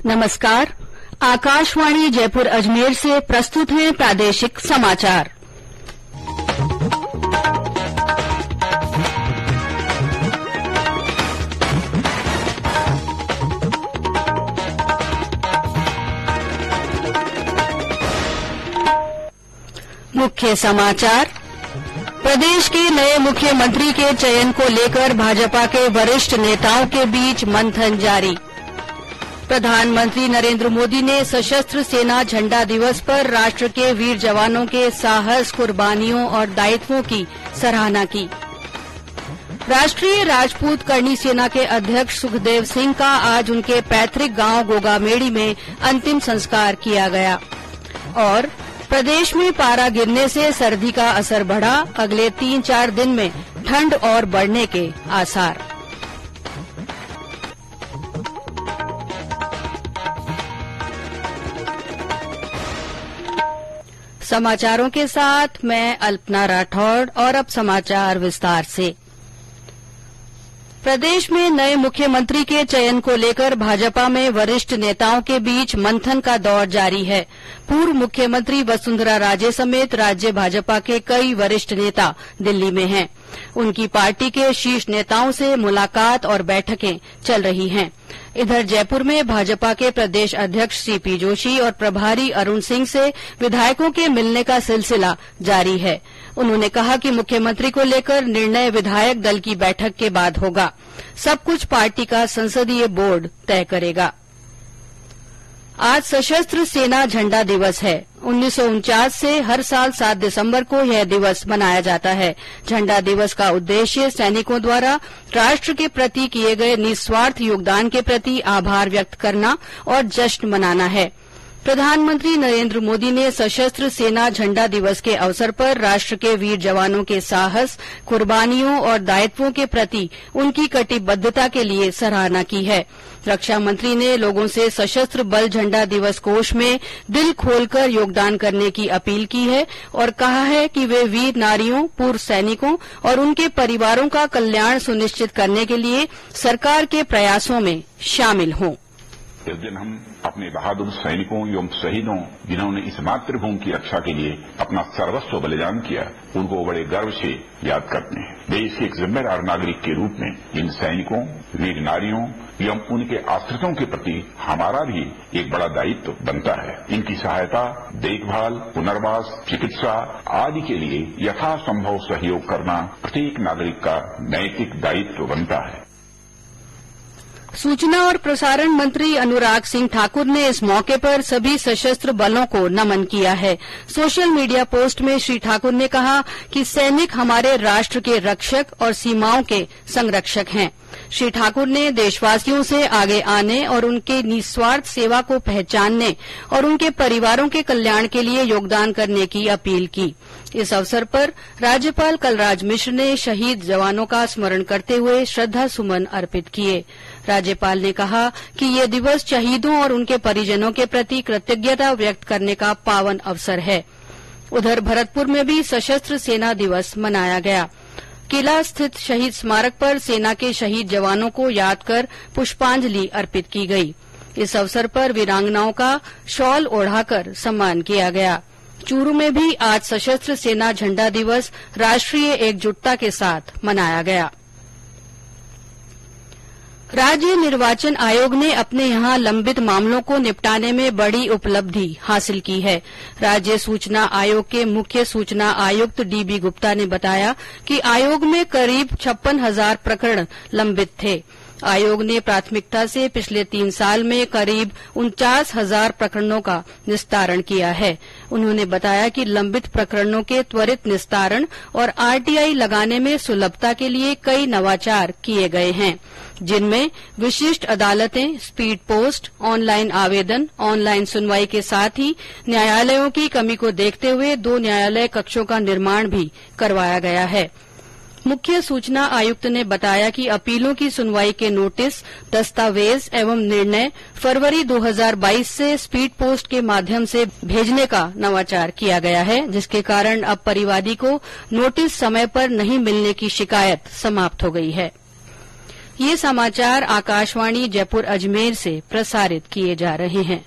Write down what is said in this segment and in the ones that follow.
नमस्कार। आकाशवाणी जयपुर अजमेर से प्रस्तुत हैं प्रादेशिक समाचार। मुख्य समाचार। प्रदेश के नए मुख्यमंत्री के चयन को लेकर भाजपा के वरिष्ठ नेताओं के बीच मंथन जारी। प्रधानमंत्री नरेंद्र मोदी ने सशस्त्र सेना झंडा दिवस पर राष्ट्र के वीर जवानों के साहस, कुर्बानियों और दायित्वों की सराहना की। राष्ट्रीय राजपूत करणी सेना के अध्यक्ष सुखदेव सिंह का आज उनके पैतृक गांव गोगामेड़ी में अंतिम संस्कार किया गया। और प्रदेश में पारा गिरने से सर्दी का असर बढ़ा, अगले 3-4 दिन में ठंड और बढ़ने के आसार। समाचारों के साथ मैं अल्पना राठौड़ और अब समाचार विस्तार से। प्रदेश में नए मुख्यमंत्री के चयन को लेकर भाजपा में वरिष्ठ नेताओं के बीच मंथन का दौर जारी है। पूर्व मुख्यमंत्री वसुंधरा राजे समेत राज्य भाजपा के कई वरिष्ठ नेता दिल्ली में हैं। उनकी पार्टी के शीर्ष नेताओं से मुलाकात और बैठकें चल रही हैं। इधर जयपुर में भाजपा के प्रदेश अध्यक्ष सीपी जोशी और प्रभारी अरुण सिंह से विधायकों के मिलने का सिलसिला जारी है। उन्होंने कहा कि मुख्यमंत्री को लेकर निर्णय विधायक दल की बैठक के बाद होगा। सब कुछ पार्टी का संसदीय बोर्ड तय करेगा। आज सशस्त्र सेना झंडा दिवस है। 1949 से हर साल 7 दिसंबर को यह दिवस मनाया जाता है। झंडा दिवस का उद्देश्य सैनिकों द्वारा राष्ट्र के प्रति किए गए निस्वार्थ योगदान के प्रति आभार व्यक्त करना और जश्न मनाना है। प्रधानमंत्री नरेंद्र मोदी ने सशस्त्र सेना झंडा दिवस के अवसर पर राष्ट्र के वीर जवानों के साहस, कुर्बानियों और दायित्वों के प्रति उनकी कटिबद्धता के लिए सराहना की है। रक्षा मंत्री ने लोगों से सशस्त्र बल झंडा दिवस कोष में दिल खोलकर योगदान करने की अपील की है और कहा है कि वे वीर नारियों, पूर्व सैनिकों और उनके परिवारों का कल्याण सुनिश्चित करने के लिए सरकार के प्रयासों में शामिल हों। इस दिन हम अपने बहादुर सैनिकों एवं शहीदों, जिन्होंने इस मातृभूमि की रक्षा के लिए अपना सर्वस्व बलिदान किया, उनको बड़े गर्व से याद करते हैं। देश के एक जिम्मेदार नागरिक के रूप में इन सैनिकों, वीर नारियों एवं उनके आश्रितों के प्रति हमारा भी एक बड़ा दायित्व बनता है। इनकी सहायता, देखभाल, पुनर्वास, चिकित्सा आदि के लिए यथासंभव सहयोग करना प्रत्येक नागरिक का नैतिक दायित्व बनता है। सूचना और प्रसारण मंत्री अनुराग सिंह ठाकुर ने इस मौके पर सभी सशस्त्र बलों को नमन किया है। सोशल मीडिया पोस्ट में श्री ठाकुर ने कहा कि सैनिक हमारे राष्ट्र के रक्षक और सीमाओं के संरक्षक हैं। श्री ठाकुर ने देशवासियों से आगे आने और उनके निस्वार्थ सेवा को पहचानने और उनके परिवारों के कल्याण के लिए योगदान करने की अपील की। इस अवसर पर राज्यपाल कलराज मिश्र ने शहीद जवानों का स्मरण करते हुए श्रद्धा सुमन अर्पित किए। राज्यपाल ने कहा कि ये दिवस शहीदों और उनके परिजनों के प्रति कृतज्ञता व्यक्त करने का पावन अवसर है। उधर भरतपुर में भी सशस्त्र सेना दिवस मनाया गया। किला स्थित शहीद स्मारक पर सेना के शहीद जवानों को याद कर पुष्पांजलि अर्पित की गई। इस अवसर पर वीरांगनाओं का शॉल ओढ़ाकर सम्मान किया गया। चूरू में भी आज सशस्त्र सेना झंडा दिवस राष्ट्रीय एकजुटता के साथ मनाया गया। राज्य निर्वाचन आयोग ने अपने यहां लंबित मामलों को निपटाने में बड़ी उपलब्धि हासिल की है। राज्य सूचना आयोग के मुख्य सूचना आयुक्त डीबी गुप्ता ने बताया कि आयोग में करीब 56,000 प्रकरण लंबित थे। आयोग ने प्राथमिकता से पिछले 3 साल में करीब 49,000 प्रकरणों का निस्तारण किया है। उन्होंने बताया कि लंबित प्रकरणों के त्वरित निस्तारण और आरटीआई लगाने में सुलभता के लिए कई नवाचार किए गए हैं, जिनमें विशिष्ट अदालतें, स्पीड पोस्ट, ऑनलाइन आवेदन, ऑनलाइन सुनवाई के साथ ही न्यायालयों की कमी को देखते हुए 2 न्यायालय कक्षों का निर्माण भी करवाया गया है। मुख्य सूचना आयुक्त ने बताया कि अपीलों की सुनवाई के नोटिस, दस्तावेज एवं निर्णय फरवरी 2022 से स्पीड पोस्ट के माध्यम से भेजने का नवाचार किया गया है, जिसके कारण अब परिवादी को नोटिस समय पर नहीं मिलने की शिकायत समाप्त हो गई है। ये समाचार आकाशवाणी जयपुर अजमेर से प्रसारित किए जा रहे हैं।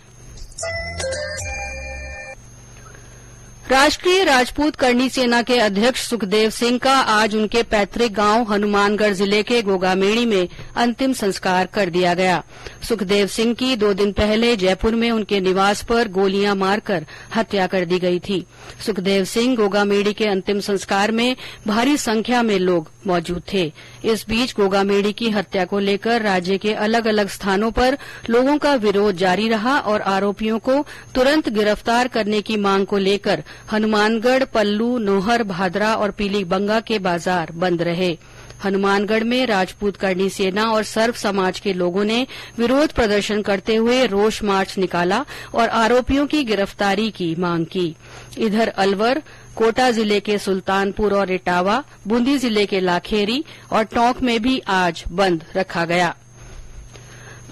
राष्ट्रीय राजपूत करनी सेना के अध्यक्ष सुखदेव सिंह का आज उनके पैतृक गांव हनुमानगढ़ जिले के गोगामेड़ी में अंतिम संस्कार कर दिया गया। सुखदेव सिंह की 2 दिन पहले जयपुर में उनके निवास पर गोलियां मारकर हत्या कर दी गई थी। सुखदेव सिंह गोगामेड़ी के अंतिम संस्कार में भारी संख्या में लोग मौजूद थे। इस बीच गोगामेड़ी की हत्या को लेकर राज्य के अलग अलग स्थानों पर लोगों का विरोध जारी रहा और आरोपियों को तुरंत गिरफ्तार करने की मांग को लेकर हनुमानगढ़, पल्लू, नोहर, भादरा और पीलीबंगा के बाजार बंद रहे। हनुमानगढ़ में राजपूत करनी सेना और सर्व समाज के लोगों ने विरोध प्रदर्शन करते हुए रोष मार्च निकाला और आरोपियों की गिरफ्तारी की मांग की। इधर अलवर, कोटा जिले के सुल्तानपुर और इटावा, बूंदी जिले के लाखेरी और टोंक में भी आज बंद रखा गया।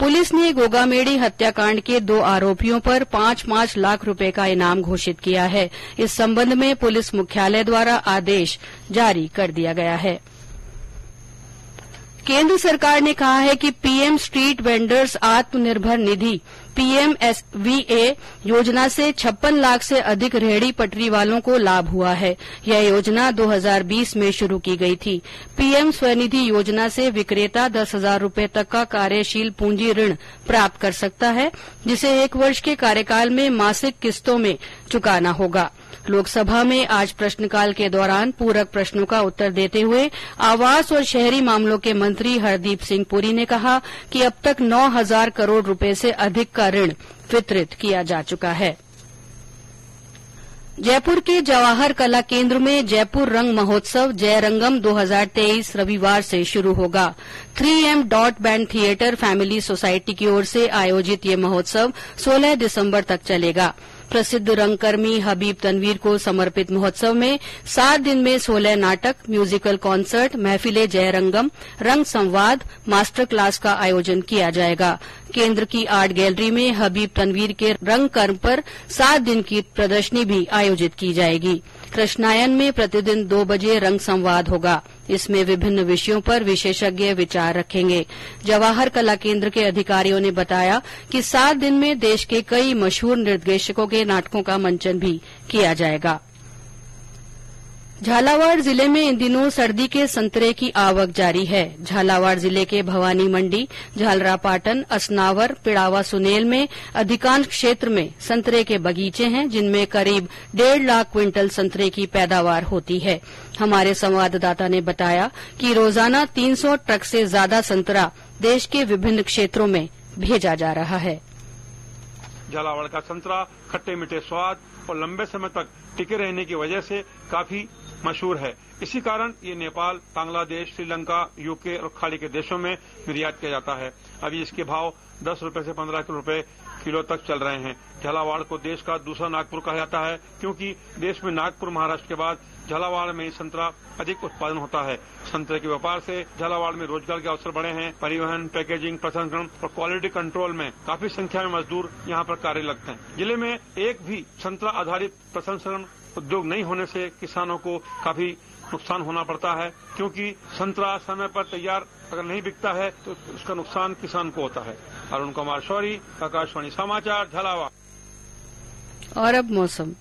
पुलिस ने गोगामेड़ी हत्याकांड के 2 आरोपियों पर 5-5 लाख रुपए का इनाम घोषित किया है। इस संबंध में पुलिस मुख्यालय द्वारा आदेश जारी कर दिया गया है। केंद्र सरकार ने कहा है कि PM street vendors Atmanirbhar Nidhi पीएमएसवीए योजना से 56 लाख से अधिक रेहड़ी पटरी वालों को लाभ हुआ है। यह योजना 2020 में शुरू की गई थी। पीएम स्वनिधि योजना से विक्रेता 10,000 रूपये तक का कार्यशील पूंजी ऋण प्राप्त कर सकता है, जिसे 1 वर्ष के कार्यकाल में मासिक किस्तों में चुकाना होगा। लोकसभा में आज प्रश्नकाल के दौरान पूरक प्रश्नों का उत्तर देते हुए आवास और शहरी मामलों के मंत्री हरदीप सिंह पुरी ने कहा कि अब तक 9,000 करोड़ रुपए से अधिक का ऋण वितरित किया जा चुका है। जयपुर के जवाहर कला केंद्र में जयपुर रंग महोत्सव जयरंगम 2023 रविवार से शुरू होगा। 3M dot band theatre family society की ओर से आयोजित ये महोत्सव 16 दिसंबर तक चलेगा। प्रसिद्ध रंगकर्मी हबीब तनवीर को समर्पित महोत्सव में 7 दिन में 16 नाटक, म्यूजिकल कॉन्सर्ट, महफिले जयरंगम, रंग संवाद, मास्टर क्लास का आयोजन किया जाएगा। केंद्र की आर्ट गैलरी में हबीब तनवीर के रंग कर्म पर 7 दिन की प्रदर्शनी भी आयोजित की जाएगी। कृष्णायन में प्रतिदिन 2 बजे रंग संवाद होगा। इसमें विभिन्न विषयों पर विशेषज्ञ विचार रखेंगे। जवाहर कला केंद्र के अधिकारियों ने बताया कि 7 दिन में देश के कई मशहूर निर्देशकों के नाटकों का मंचन भी किया जाएगा। झालावाड़ जिले में इन दिनों सर्दी के संतरे की आवक जारी है। झालावाड़ जिले के भवानी मंडी, झालरापाटन, असनावर, पिड़ावा सुनेल में अधिकांश क्षेत्र में संतरे के बगीचे हैं, जिनमें करीब 1.5 लाख क्विंटल संतरे की पैदावार होती है। हमारे संवाददाता ने बताया कि रोजाना 300 ट्रक से ज्यादा संतरा देश के विभिन्न क्षेत्रों में भेजा जा रहा है। झालावाड़ का संतरा खट्टे मीठे स्वाद और लंबे समय तक टिके रहने की वजह से काफी मशहूर है। इसी कारण ये नेपाल, बांग्लादेश, श्रीलंका, यूके और खाड़ी के देशों में निर्यात किया जाता है। अभी इसके भाव 10 रुपए से 15 रुपए किलो तक चल रहे हैं। झालावाड़ को देश का दूसरा नागपुर कहा जाता है, क्योंकि देश में नागपुर, महाराष्ट्र के बाद झालावाड़ में संतरा अधिक उत्पादन होता है। संतरे के व्यापार से झालावाड़ में रोजगार के अवसर बढ़े हैं। परिवहन, पैकेजिंग, प्रसंस्करण और क्वालिटी कंट्रोल में काफी संख्या में मजदूर यहाँ पर कार्यरत हैं। जिले में एक भी संतरा आधारित प्रसंस्करण उद्योग नहीं होने से किसानों को काफी नुकसान होना पड़ता है, क्योंकि संतरा समय पर तैयार अगर नहीं बिकता है तो उसका नुकसान किसान को होता है। अरुण कुमार शौरी, आकाशवाणी समाचार, झालावाड़। और अब मौसम।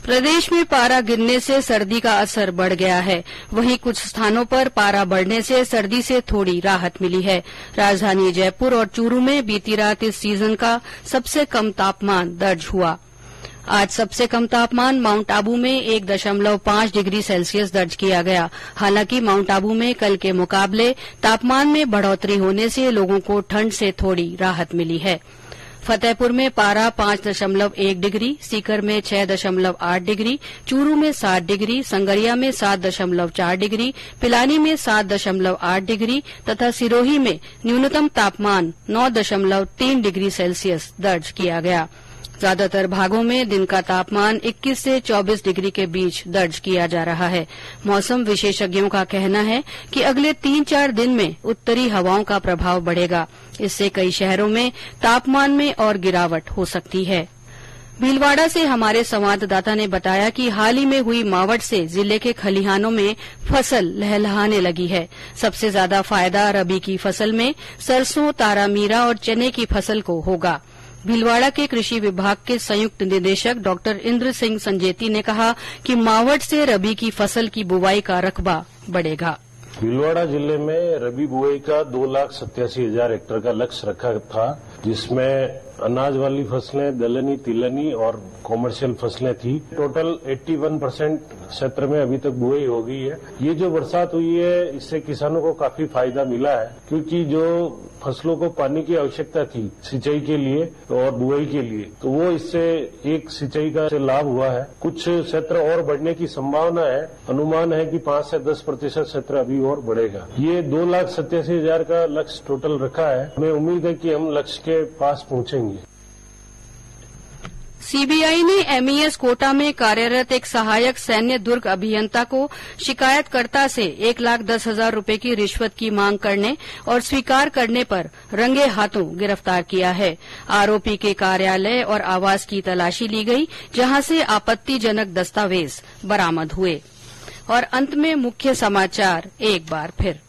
प्रदेश में पारा गिरने से सर्दी का असर बढ़ गया है। वहीं कुछ स्थानों पर पारा बढ़ने से सर्दी से थोड़ी राहत मिली है। राजधानी जयपुर और चूरू में बीती रात इस सीजन का सबसे कम तापमान दर्ज हुआ। आज सबसे कम तापमान माउंट आबू में 1.5 डिग्री सेल्सियस दर्ज किया गया। हालांकि माउंट आबू में कल के मुकाबले तापमान में बढ़ोतरी होने से लोगों को ठंड से थोड़ी राहत मिली है। फतेहपुर में पारा 5.1 डिग्री, सीकर में 6.8 डिग्री, चूरू में 7 डिग्री, संगरिया में 7.4 डिग्री, पिलानी में 7.8 डिग्री तथा सिरोही में न्यूनतम तापमान 9.3 डिग्री सेल्सियस दर्ज किया गया। ज्यादातर भागों में दिन का तापमान 21 से 24 डिग्री के बीच दर्ज किया जा रहा है। मौसम विशेषज्ञों का कहना है कि अगले 3-4 दिन में उत्तरी हवाओं का प्रभाव बढ़ेगा। इससे कई शहरों में तापमान में और गिरावट हो सकती है। भीलवाड़ा से हमारे संवाददाता ने बताया कि हाल ही में हुई मावठ से जिले के खलिहानों में फसल लहलहाने लगी है। सबसे ज्यादा फायदा रबी की फसल में सरसों, तारामीरा और चने की फसल को होगा। भीलवाड़ा के कृषि विभाग के संयुक्त निदेशक डॉक्टर इंद्र सिंह संजेती ने कहा कि मावठ से रबी की फसल की बुवाई का रकबा बढ़ेगा। भीलवाड़ा जिले में रबी बुआई का 2,87,000 हेक्टेयर का लक्ष्य रखा था, जिसमें अनाज वाली फसलें, दलहनी, तिलहनी और कॉमर्शियल फसलें थी। टोटल 81% क्षेत्र में अभी तक बुआई हो गई है। ये जो बरसात हुई है, इससे किसानों को काफी फायदा मिला है, क्योंकि जो फसलों को पानी की आवश्यकता थी सिंचाई के लिए और बुआई के लिए, तो वो इससे एक सिंचाई का लाभ हुआ है। कुछ क्षेत्र और बढ़ने की संभावना है। अनुमान है कि 5 से 10% क्षेत्र अभी और बढ़ेगा। ये 2,87,000 का लक्ष्य टोटल रखा है। हमें उम्मीद है कि हम लक्ष्य के पास पहुंचेंगे। सीबीआई ने एमईएस कोटा में कार्यरत एक सहायक सैन्य दुर्ग अभियंता को शिकायतकर्ता से 1,10,000 रूपये की रिश्वत की मांग करने और स्वीकार करने पर रंगे हाथों गिरफ्तार किया है। आरोपी के कार्यालय और आवास की तलाशी ली गई, जहां से आपत्तिजनक दस्तावेज बरामद हुए। और अंत में मुख्य समाचार एक बार फिर।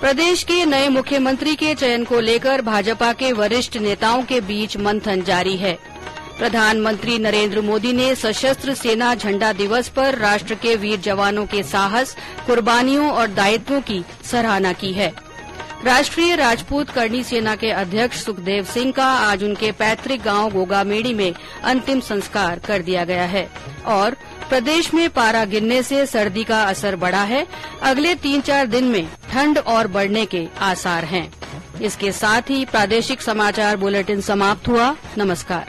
प्रदेश के नए मुख्यमंत्री के चयन को लेकर भाजपा के वरिष्ठ नेताओं के बीच मंथन जारी है। प्रधानमंत्री नरेंद्र मोदी ने सशस्त्र सेना झंडा दिवस पर राष्ट्र के वीर जवानों के साहस, कुर्बानियों और दायित्वों की सराहना की है। राष्ट्रीय राजपूत करणी सेना के अध्यक्ष सुखदेव सिंह का आज उनके पैतृक गांव गोगामेड़ी में अंतिम संस्कार कर दिया गया है। और प्रदेश में पारा गिरने से सर्दी का असर बढ़ा है। अगले 3-4 दिन में ठंड और बढ़ने के आसार हैं। इसके साथ ही प्रादेशिक समाचार बुलेटिन समाप्त हुआ। नमस्कार।